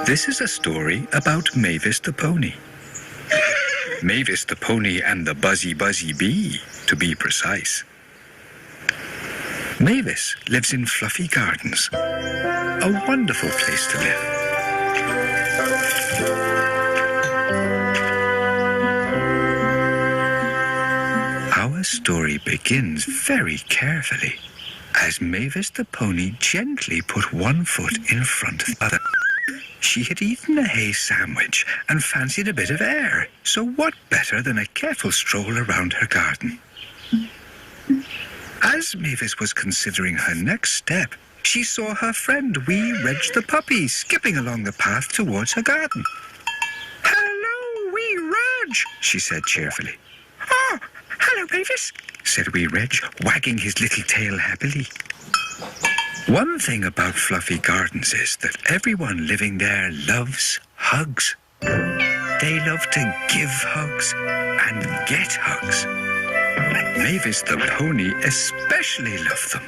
This is a story about Mavis the pony. Mavis the pony and the Buzzy Bee, to be precise. Mavis lives in Fluffy Gardens, a wonderful place to live. Our story begins very carefully, as Mavis the pony gently put one foot in front of the other. She had eaten a hay sandwich and fancied a bit of air, so what better than a careful stroll around her garden? As Mavis was considering her next step, she saw her friend Wee Reg the puppy skipping along the path towards her garden. "Hello, Wee Reg," she said cheerfully. "Oh, hello, Mavis," said Wee Reg, wagging his little tail happily. One thing about Fluffy Gardens is that everyone living there loves hugs. They love to give hugs and get hugs. Mavis the pony especially loved them.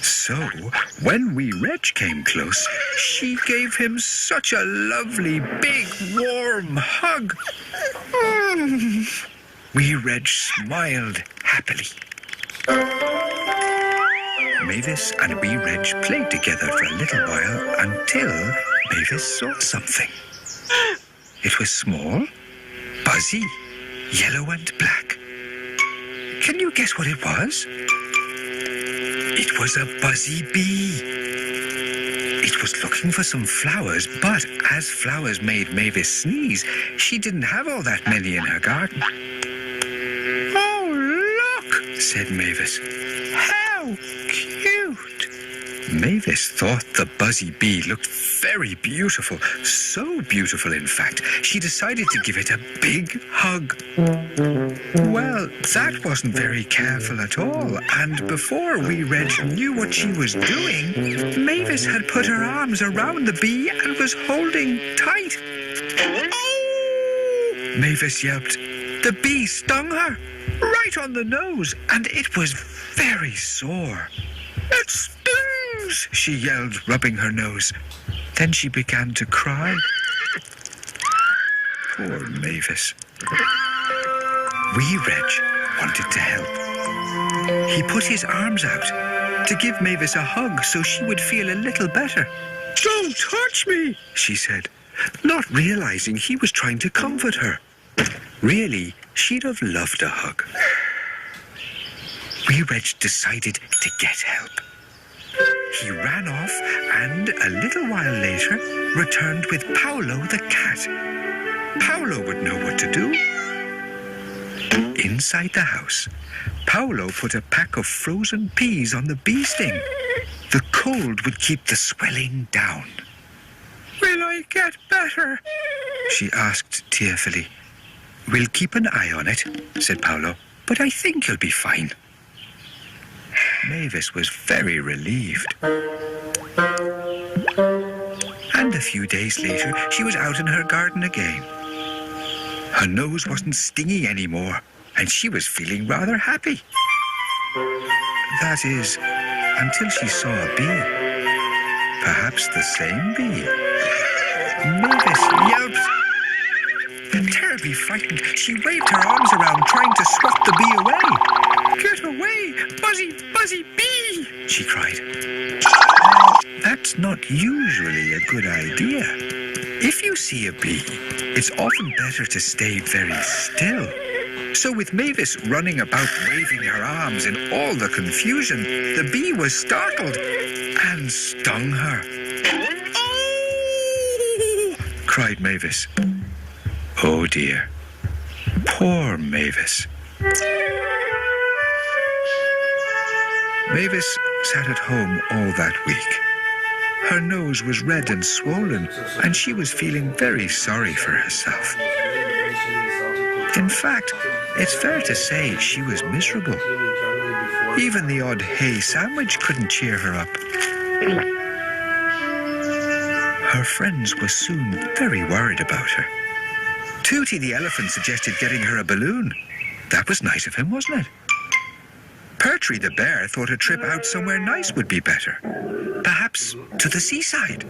So, when Wee Reg came close, she gave him such a lovely, big, warm hug. Wee Reg smiled happily. Mavis and Wee Reg played together for a little while until Mavis saw something. It was small, buzzy, yellow and black. Can you guess what it was? It was a Buzzy Bee. It was looking for some flowers, but as flowers made Mavis sneeze, she didn't have all that many in her garden. "Oh, look," said Mavis. "How cute." Mavis thought the Buzzy Bee looked very beautiful. So beautiful, in fact, she decided to give it a big hug. Well, that wasn't very careful at all, and before Wee Reg knew what she was doing, Mavis had put her arms around the bee and was holding tight. "Oh!" Mavis yelped. The bee stung her right on the nose, and it was very sore. "It stings!" she yelled, rubbing her nose. Then she began to cry. Poor Mavis. Wee Reg wanted to help. He put his arms out to give Mavis a hug so she would feel a little better. "Don't touch me," she said, not realizing he was trying to comfort her. Really, she'd have loved a hug. Wee Reg decided to get help. He ran off and, a little while later, returned with Paolo the cat. Paolo would know what to do. Inside the house, Paolo put a pack of frozen peas on the bee sting. The cold would keep the swelling down. "Will I get better?" she asked tearfully. "We'll keep an eye on it," said Paolo, "but I think you'll be fine." Mavis was very relieved. And a few days later, she was out in her garden again. Her nose wasn't stinging anymore, and she was feeling rather happy. That is, until she saw a bee. Perhaps the same bee. Mavis yelped. Terribly frightened, she waved her arms around, trying to swat the bee away. "Get away, Buzzy Bee!" she cried. That's not usually a good idea. If you see a bee, it's often better to stay very still. So with Mavis running about waving her arms in all the confusion, the bee was startled and stung her. "Oh!" cried Mavis. Oh dear. Poor Mavis. Mavis sat at home all that week. Her nose was red and swollen, and she was feeling very sorry for herself. In fact, it's fair to say she was miserable. Even the odd hay sandwich couldn't cheer her up. Her friends were soon very worried about her. Tootie the elephant suggested getting her a balloon. That was nice of him, wasn't it? Pertry the bear thought a trip out somewhere nice would be better. Perhaps to the seaside.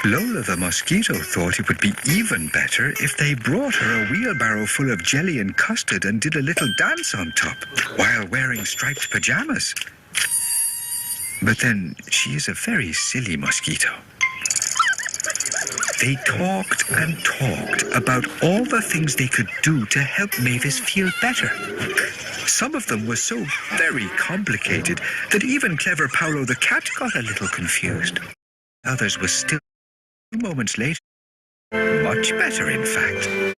Lola the mosquito thought it would be even better if they brought her a wheelbarrow full of jelly and custard and did a little dance on top while wearing striped pajamas. But then she is a very silly mosquito. They talked and talked about all the things they could do to help Mavis feel better. Some of them were so very complicated that even clever Paolo the cat got a little confused. Others were still, 2 moments later, much better in fact.